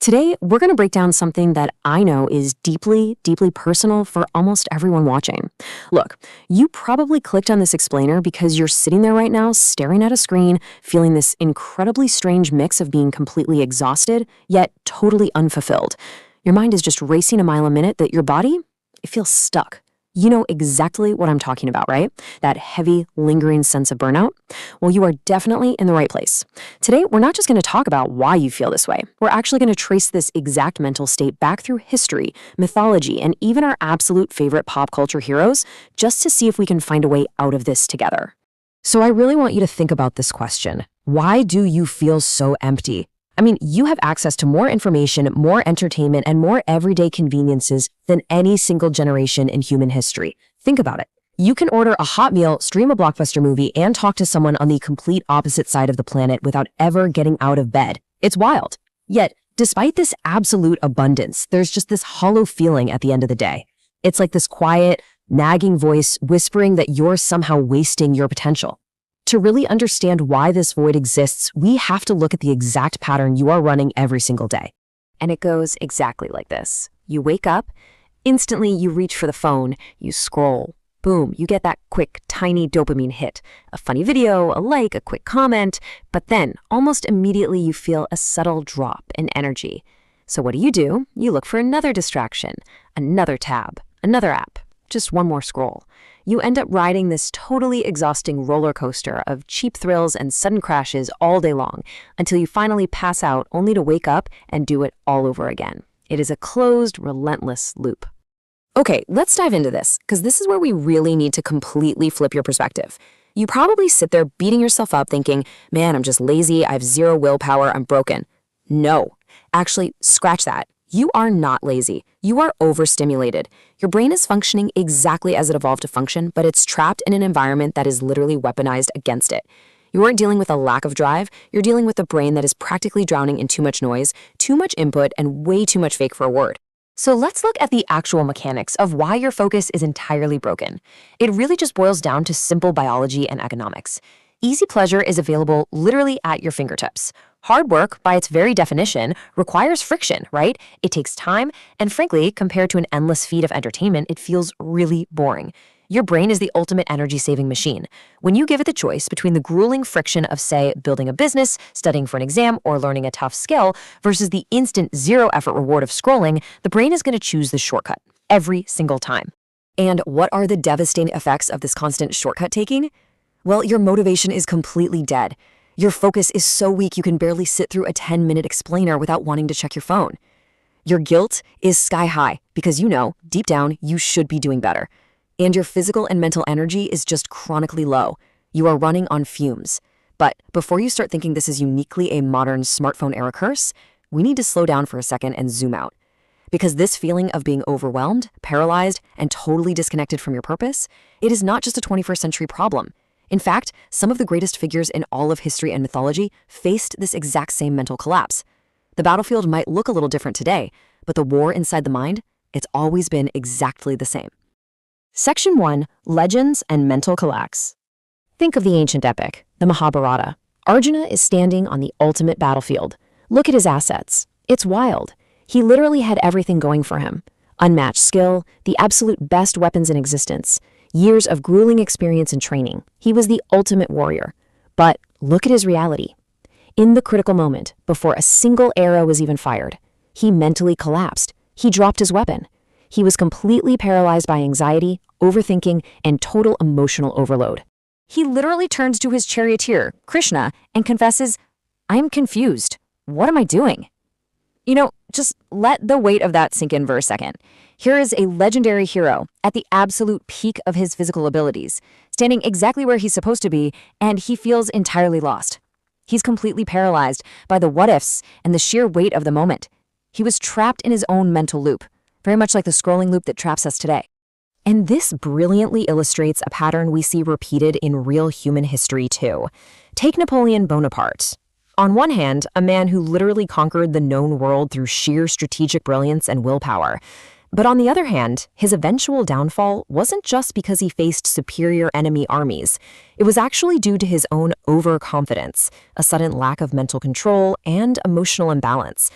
Today, we're going to break down something that I know is deeply, deeply personal for almost everyone watching. Look, you probably clicked on this explainer because you're sitting there right now staring at a screen, feeling this incredibly strange mix of being completely exhausted, yet totally unfulfilled. Your mind is just racing a mile a minute that your body, it feels stuck. You know exactly what I'm talking about, right? That heavy, lingering sense of burnout? Well, you are definitely in the right place. Today, we're not just going to talk about why you feel this way. We're actually going to trace this exact mental state back through history, mythology, and even our absolute favorite pop culture heroes, just to see if we can find a way out of this together. So I really want you to think about this question. Why do you feel so empty? I mean, you have access to more information, more entertainment, and more everyday conveniences than any single generation in human history. Think about it. You can order a hot meal, stream a blockbuster movie, and talk to someone on the complete opposite side of the planet without ever getting out of bed. It's wild. Yet, despite this absolute abundance, there's just this hollow feeling at the end of the day. It's like this quiet, nagging voice whispering that you're somehow wasting your potential. To really understand why this void exists, we have to look at the exact pattern you are running every single day. And it goes exactly like this. You wake up, instantly you reach for the phone, you scroll. Boom, you get that quick, tiny dopamine hit. A funny video, a like, a quick comment, but then almost immediately you feel a subtle drop in energy. So what do? You look for another distraction, another tab, another app, just one more scroll. You end up riding this totally exhausting roller coaster of cheap thrills and sudden crashes all day long until you finally pass out only to wake up and do it all over again. It is a closed, relentless loop. Okay, let's dive into this, because this is where we really need to completely flip your perspective. You probably sit there beating yourself up thinking, man, I'm just lazy, I have zero willpower, I'm broken. No, actually, scratch that. You are not lazy. You are overstimulated. Your brain is functioning exactly as it evolved to function, but it's trapped in an environment that is literally weaponized against it. You aren't dealing with a lack of drive, you're dealing with a brain that is practically drowning in too much noise, too much input, and way too much fake for a word. So let's look at the actual mechanics of why your focus is entirely broken. It really just boils down to simple biology and economics. Easy pleasure is available literally at your fingertips. Hard work, by its very definition, requires friction, right? It takes time, and frankly, compared to an endless feed of entertainment, it feels really boring. Your brain is the ultimate energy-saving machine. When you give it the choice between the grueling friction of, say, building a business, studying for an exam, or learning a tough skill, versus the instant zero-effort reward of scrolling, the brain is going to choose the shortcut every single time. And what are the devastating effects of this constant shortcut taking? Well, your motivation is completely dead. Your focus is so weak you can barely sit through a 10-minute explainer without wanting to check your phone. Your guilt is sky high because you know, deep down, you should be doing better. And your physical and mental energy is just chronically low. You are running on fumes. But before you start thinking this is uniquely a modern smartphone era curse, we need to slow down for a second and zoom out. Because this feeling of being overwhelmed, paralyzed, and totally disconnected from your purpose, it is not just a 21st century problem. In fact, some of the greatest figures in all of history and mythology faced this exact same mental collapse. The battlefield might look a little different today, but the war inside the mind, it's always been exactly the same. Section 1, Legends and Mental Collapse. Think of the ancient epic, the Mahabharata. Arjuna is standing on the ultimate battlefield. Look at his assets. It's wild. He literally had everything going for him. Unmatched skill, the absolute best weapons in existence, years of grueling experience and training. He was the ultimate warrior. But look at his reality. In the critical moment, before a single arrow was even fired, he mentally collapsed. He dropped his weapon. He was completely paralyzed by anxiety, overthinking, and total emotional overload. He literally turns to his charioteer, Krishna, and confesses, "I'm confused. What am I doing?" You know, just let the weight of that sink in for a second. Here is a legendary hero at the absolute peak of his physical abilities, standing exactly where he's supposed to be, and he feels entirely lost. He's completely paralyzed by the what-ifs and the sheer weight of the moment. He was trapped in his own mental loop, very much like the scrolling loop that traps us today. And this brilliantly illustrates a pattern we see repeated in real human history too. Take Napoleon Bonaparte. On one hand, a man who literally conquered the known world through sheer strategic brilliance and willpower. But on the other hand, his eventual downfall wasn't just because he faced superior enemy armies. It was actually due to his own overconfidence, a sudden lack of mental control, and emotional imbalance.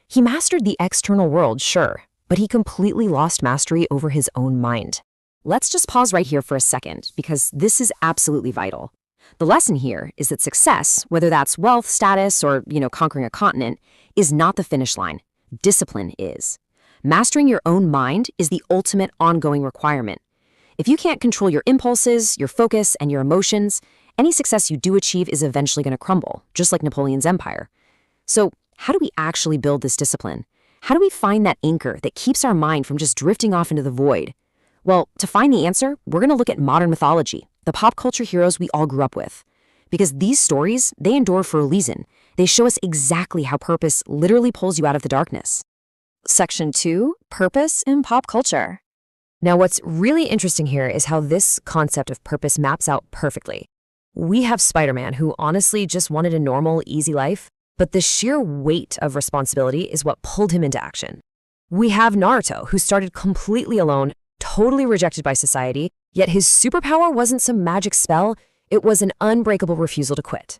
He mastered the external world, sure, but he completely lost mastery over his own mind. Let's just pause right here for a second, because this is absolutely vital. The lesson here is that success, whether that's wealth, status, or, conquering a continent, is not the finish line. Discipline is. Mastering your own mind is the ultimate ongoing requirement. If you can't control your impulses, your focus, and your emotions, any success you do achieve is eventually going to crumble, just like Napoleon's empire. So, how do we actually build this discipline? How do we find that anchor that keeps our mind from just drifting off into the void? Well, to find the answer, we're going to look at modern mythology, the pop culture heroes we all grew up with. Because these stories, they endure for a reason. They show us exactly how purpose literally pulls you out of the darkness. Section 2, Purpose in Pop Culture. Now, what's really interesting here is how this concept of purpose maps out perfectly. We have Spider-Man, who honestly just wanted a normal, easy life, but the sheer weight of responsibility is what pulled him into action. We have Naruto, who started completely alone, totally rejected by society, yet his superpower wasn't some magic spell, it was an unbreakable refusal to quit.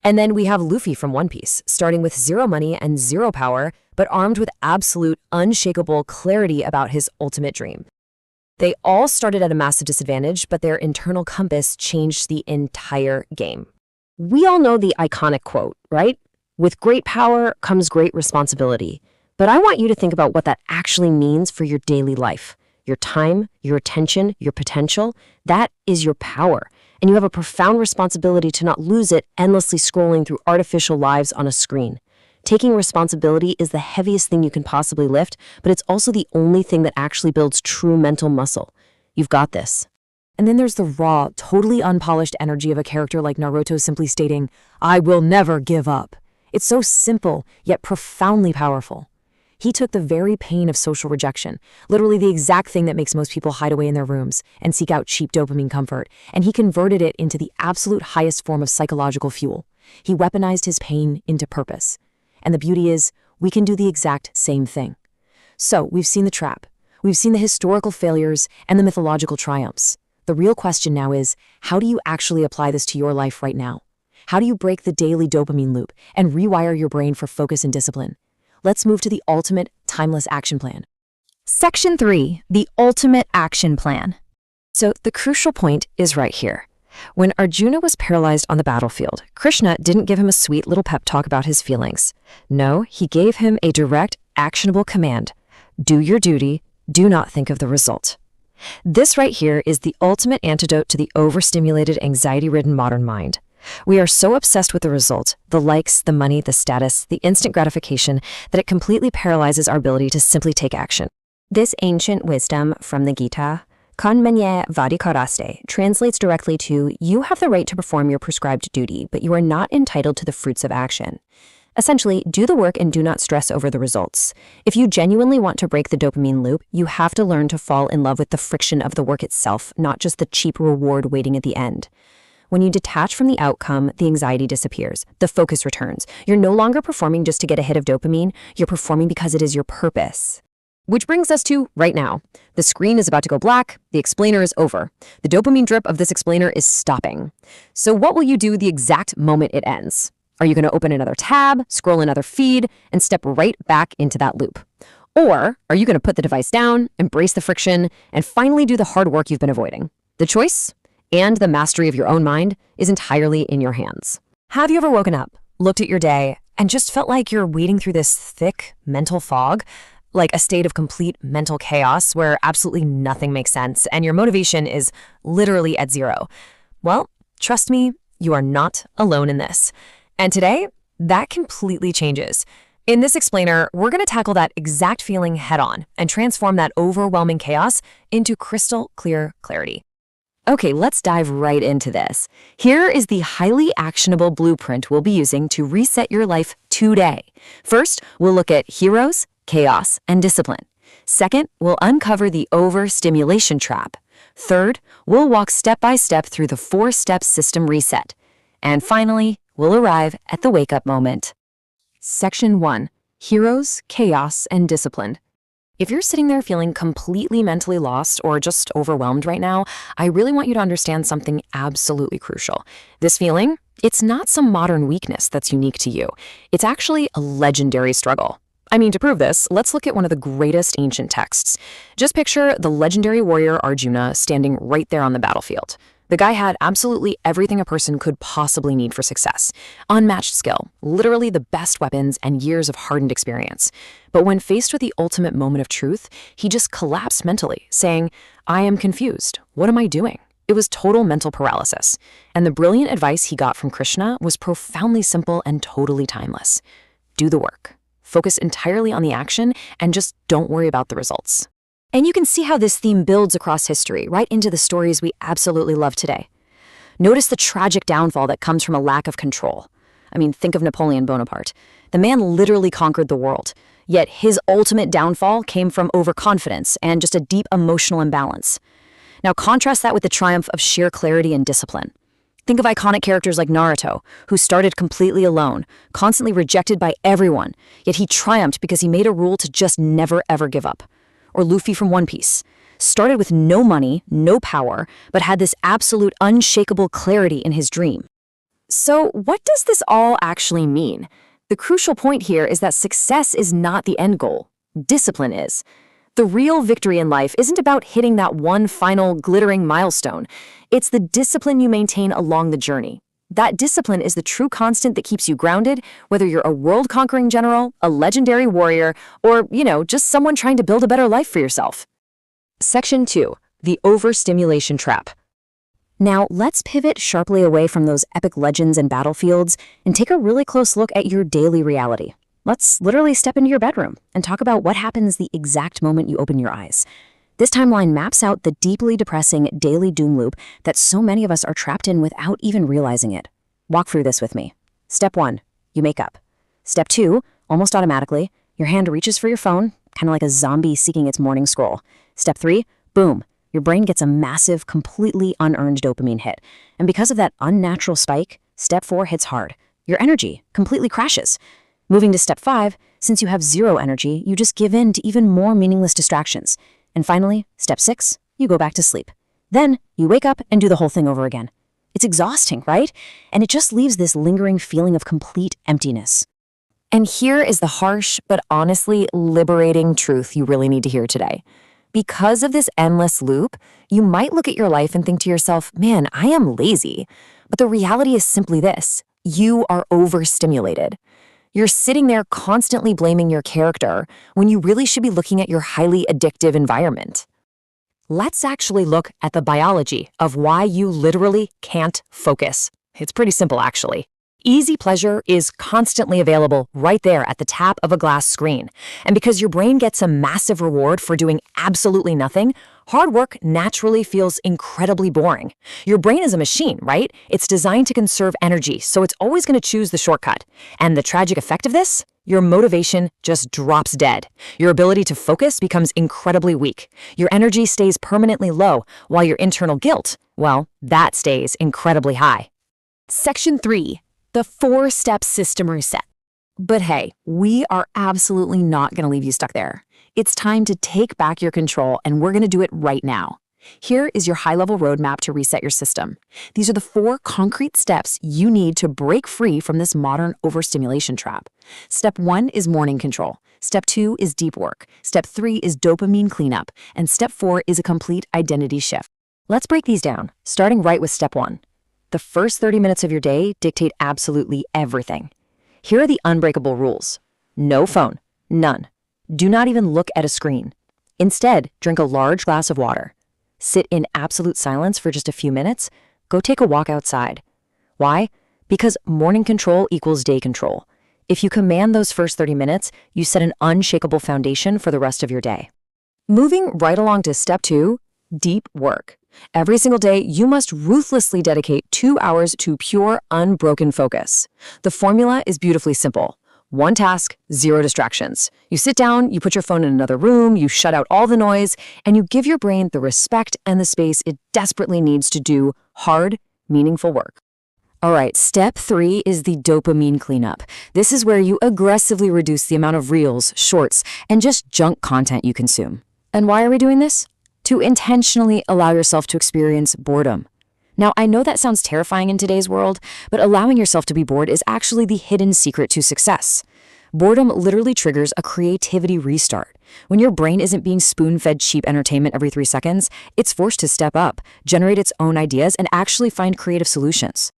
And then we have Luffy from One Piece, starting with zero money and zero power, but armed with absolute, unshakable clarity about his ultimate dream. They all started at a massive disadvantage, but their internal compass changed the entire game. We all know the iconic quote, right? With great power comes great responsibility. But I want you to think about what that actually means for your daily life. Your time, your attention, your potential, that is your power. And you have a profound responsibility to not lose it endlessly scrolling through artificial lives on a screen. Taking responsibility is the heaviest thing you can possibly lift, but it's also the only thing that actually builds true mental muscle. You've got this. And then there's the raw, totally unpolished energy of a character like Naruto simply stating, "I will never give up." It's so simple, yet profoundly powerful. He took the very pain of social rejection, literally the exact thing that makes most people hide away in their rooms and seek out cheap dopamine comfort, and he converted it into the absolute highest form of psychological fuel. He weaponized his pain into purpose. And the beauty is, we can do the exact same thing. So, we've seen the trap. We've seen the historical failures and the mythological triumphs. The real question now is, how do you actually apply this to your life right now? How do you break the daily dopamine loop and rewire your brain for focus and discipline? Let's move to the ultimate, timeless action plan. Section 3, the Ultimate Action Plan. So the crucial point is right here. When Arjuna was paralyzed on the battlefield, Krishna didn't give him a sweet little pep talk about his feelings. No, he gave him a direct, actionable command. Do your duty, do not think of the result. This right here is the ultimate antidote to the overstimulated, anxiety-ridden modern mind. We are so obsessed with the result, the likes, the money, the status, the instant gratification, that it completely paralyzes our ability to simply take action. This ancient wisdom from the Gita, Kanmanye Vadikaraste, translates directly to, you have the right to perform your prescribed duty, but you are not entitled to the fruits of action. Essentially, do the work and do not stress over the results. If you genuinely want to break the dopamine loop, you have to learn to fall in love with the friction of the work itself, not just the cheap reward waiting at the end. When you detach from the outcome, the anxiety disappears. The focus returns. You're no longer performing just to get a hit of dopamine. You're performing because it is your purpose. Which brings us to right now. The screen is about to go black. The explainer is over. The dopamine drip of this explainer is stopping. So what will you do the exact moment it ends? Are you going to open another tab, scroll another feed, and step right back into that loop? Or are you going to put the device down, embrace the friction, and finally do the hard work you've been avoiding? The choice and the mastery of your own mind is entirely in your hands. Have you ever woken up, looked at your day, and just felt like you're wading through this thick mental fog? Like a state of complete mental chaos where absolutely nothing makes sense and your motivation is literally at zero? Well, trust me, you are not alone in this. And today, that completely changes. In this explainer, we're going to tackle that exact feeling head on and transform that overwhelming chaos into crystal clear clarity. Okay, let's dive right into this. Here is the highly actionable blueprint we'll be using to reset your life today. First, we'll look at heroes, chaos, and discipline. Second, we'll uncover the overstimulation trap. Third, we'll walk step by step through the 4-step system reset. And finally, we'll arrive at the wake-up moment. Section 1. Heroes, Chaos, and Discipline. If you're sitting there feeling completely mentally lost or just overwhelmed right now, I really want you to understand something absolutely crucial. This feeling, it's not some modern weakness that's unique to you. It's actually a legendary struggle. I mean, to prove this, let's look at one of the greatest ancient texts. Just picture the legendary warrior Arjuna standing right there on the battlefield. The guy had absolutely everything a person could possibly need for success. Unmatched skill, literally the best weapons, and years of hardened experience. But when faced with the ultimate moment of truth, he just collapsed mentally, saying, "I am confused. What am I doing?" It was total mental paralysis. And the brilliant advice he got from Krishna was profoundly simple and totally timeless. Do the work. Focus entirely on the action and just don't worry about the results. And you can see how this theme builds across history, right into the stories we absolutely love today. Notice the tragic downfall that comes from a lack of control. I mean, think of Napoleon Bonaparte. The man literally conquered the world, yet his ultimate downfall came from overconfidence and just a deep emotional imbalance. Now contrast that with the triumph of sheer clarity and discipline. Think of iconic characters like Naruto, who started completely alone, constantly rejected by everyone, yet he triumphed because he made a rule to just never ever give up. Or Luffy from One Piece, started with no money, no power, but had this absolute unshakable clarity in his dream. So what does this all actually mean? The crucial point here is that success is not the end goal. Discipline is. The real victory in life isn't about hitting that one final glittering milestone. It's the discipline you maintain along the journey. That discipline is the true constant that keeps you grounded, whether you're a world-conquering general, a legendary warrior, or, just someone trying to build a better life for yourself. Section 2. The Overstimulation Trap. Now, let's pivot sharply away from those epic legends and battlefields and take a really close look at your daily reality. Let's literally step into your bedroom and talk about what happens the exact moment you open your eyes. This timeline maps out the deeply depressing daily doom loop that so many of us are trapped in without even realizing it. Walk through this with me. Step 1, you make up. Step 2, almost automatically, your hand reaches for your phone, kind of like a zombie seeking its morning scroll. Step 3, boom, your brain gets a massive, completely unearned dopamine hit. And because of that unnatural spike, Step 4 hits hard. Your energy completely crashes. Moving to Step 5, since you have zero energy, you just give in to even more meaningless distractions. And finally, Step 6, you go back to sleep. Then you wake up and do the whole thing over again. It's exhausting, right? And it just leaves this lingering feeling of complete emptiness. And here is the harsh, but honestly liberating truth you really need to hear today. Because of this endless loop, you might look at your life and think to yourself, man, I am lazy. But the reality is simply this: you are overstimulated. You're sitting there constantly blaming your character when you really should be looking at your highly addictive environment. Let's actually look at the biology of why you literally can't focus. It's pretty simple, actually. Easy pleasure is constantly available right there at the tap of a glass screen. And because your brain gets a massive reward for doing absolutely nothing, hard work naturally feels incredibly boring. Your brain is a machine, right? It's designed to conserve energy, so it's always going to choose the shortcut. And the tragic effect of this? Your motivation just drops dead. Your ability to focus becomes incredibly weak. Your energy stays permanently low, while your internal guilt, well, that stays incredibly high. Section 3. The 4-step system reset. But hey, we are absolutely not going to leave you stuck there. It's time to take back your control, and we're going to do it right now. Here is your high-level roadmap to reset your system. These are the 4 concrete steps you need to break free from this modern overstimulation trap. Step 1 is morning control. Step 2 is deep work. Step 3 is dopamine cleanup. And Step 4 is a complete identity shift. Let's break these down, starting right with Step 1. The first 30 minutes of your day dictate absolutely everything. Here are the unbreakable rules. No phone. None. Do not even look at a screen. Instead, drink a large glass of water. Sit in absolute silence for just a few minutes. Go take a walk outside. Why? Because morning control equals day control. If you command those first 30 minutes, you set an unshakable foundation for the rest of your day. Moving right along to Step 2, deep work. Every single day, you must ruthlessly dedicate 2 hours to pure, unbroken focus. The formula is beautifully simple. 1 task, 0 distractions. You sit down, you put your phone in another room, you shut out all the noise, and you give your brain the respect and the space it desperately needs to do hard, meaningful work. All right, Step 3 is the dopamine cleanup. This is where you aggressively reduce the amount of reels, shorts, and just junk content you consume. And why are we doing this? To intentionally allow yourself to experience boredom. Now, I know that sounds terrifying in today's world, but allowing yourself to be bored is actually the hidden secret to success. Boredom literally triggers a creativity restart. When your brain isn't being spoon-fed cheap entertainment every 3 seconds, it's forced to step up, generate its own ideas, and actually find creative solutions.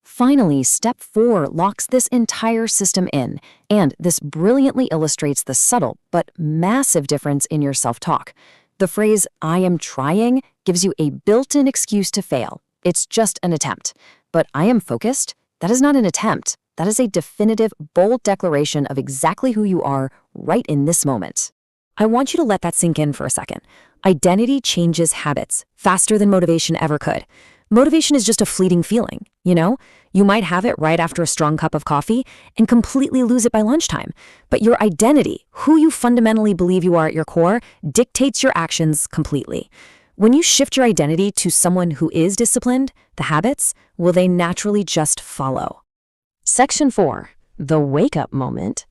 Finally, step 4 locks this entire system in, and this brilliantly illustrates the subtle but massive difference in your self-talk. The phrase, "I am trying," gives you a built-in excuse to fail. It's just an attempt. But "I am focused," that is not an attempt. That is a definitive, bold declaration of exactly who you are right in this moment. I want you to let that sink in for a second. Identity changes habits faster than motivation ever could. Motivation is just a fleeting feeling, you know? You might have it right after a strong cup of coffee and completely lose it by lunchtime. But your identity, who you fundamentally believe you are at your core, dictates your actions completely. When you shift your identity to someone who is disciplined, the habits, will they naturally just follow? Section 4, the wake-up moment.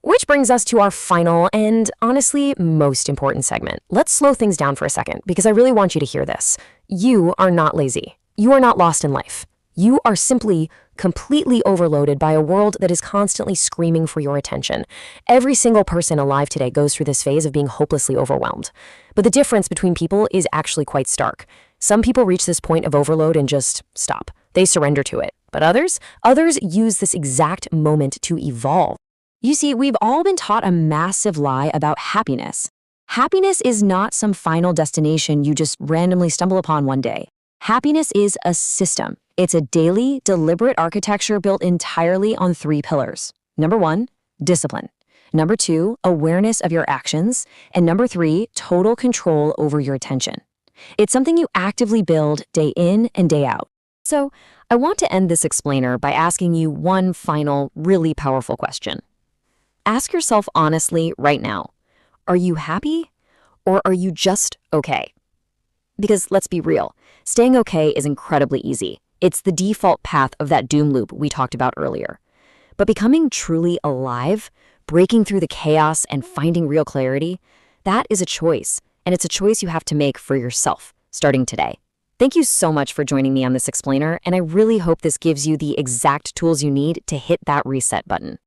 Which brings us to our final and, honestly, most important segment. Let's slow things down for a second, because I really want you to hear this. You are not lazy. You are not lost in life. You are simply completely overloaded by a world that is constantly screaming for your attention. Every single person alive today goes through this phase of being hopelessly overwhelmed. But the difference between people is actually quite stark. Some people reach this point of overload and just stop. They surrender to it. But others use this exact moment to evolve. You see, we've all been taught a massive lie about happiness. Happiness is not some final destination you just randomly stumble upon one day. Happiness is a system. It's a daily, deliberate architecture built entirely on 3 pillars. Number 1, discipline. Number 2, awareness of your actions. And number 3, total control over your attention. It's something you actively build day in and day out. So, I want to end this explainer by asking you one final, really powerful question. Ask yourself honestly right now, are you happy or are you just okay? Because let's be real, staying okay is incredibly easy. It's the default path of that doom loop we talked about earlier. But becoming truly alive, breaking through the chaos and finding real clarity, that is a choice, and it's a choice you have to make for yourself, starting today. Thank you so much for joining me on this explainer, and I really hope this gives you the exact tools you need to hit that reset button.